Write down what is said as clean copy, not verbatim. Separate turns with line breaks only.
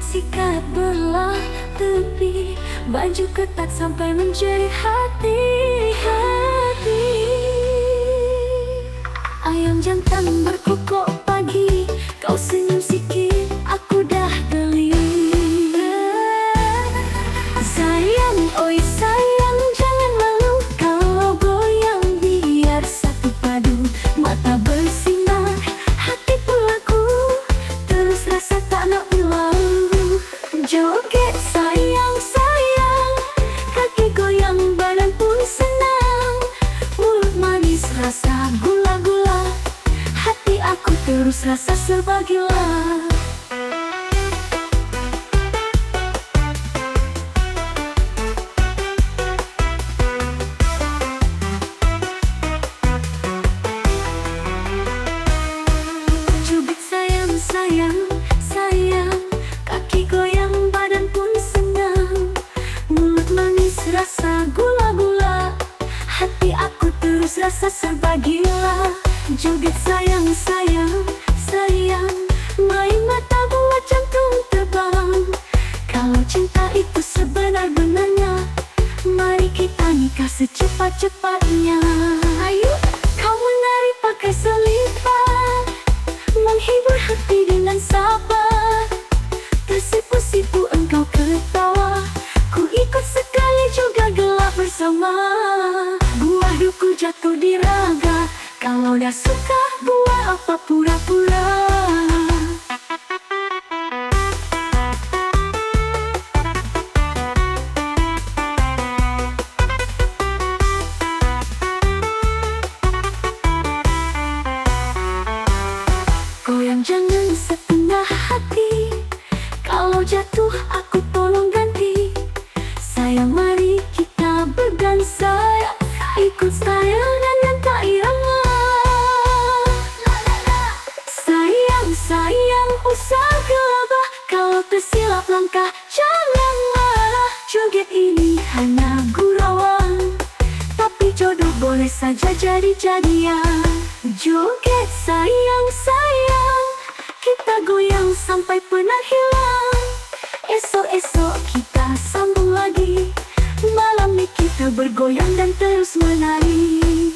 sikat belah tepi, baju ketat sampai menjadi hati-hati. Ayam jantan berkokok pagi, kau senyum sikit, aku dah geli. Sayang, oi sayang, jangan malu, kalau goyang biar satu padu. Mata bersinar, hati pulaku, terus rasa tak nak berlalu. Joget sayang, sayang, kaki goyang, badan pun senang. Mulut manis rasa gula-gula, hati aku terus rasa serba gila. Cubit sayang, sayang, sayang, kaki goyang, badan pun senang. Mulut manis rasa gula-gula, hati aku terus rasa serba gila. Joget sayang, sayang, sayang, main mata buat jantung terbang. Kalau cinta itu sebenar-benarnya, mari kita nikah secepat-cepatnya. Ayo kau menari pakai selipat, menghibur hati dengan sabar. Tersipu-sipu engkau ketawa, ku ikut sekali juga gelap bersama. Buah duku jatuh di raga, kalau dah suka buat apa pura-pura. Goyang jangan setengah hati, kalau jatuh aku tolong ganti. Sayang mari kita berdansa, ikut style dan tak irama. Sayang, sayang, usah gelabah, kalau tersilap langkah jangan marah. Joget ini hanya gurauan, tapi jodoh boleh saja jadi-jadian. Joget sayang, sayang, kita goyang sampai penat hilang. Esok-esok kita sambung lagi, malam ini kita bergoyang dan terus menari.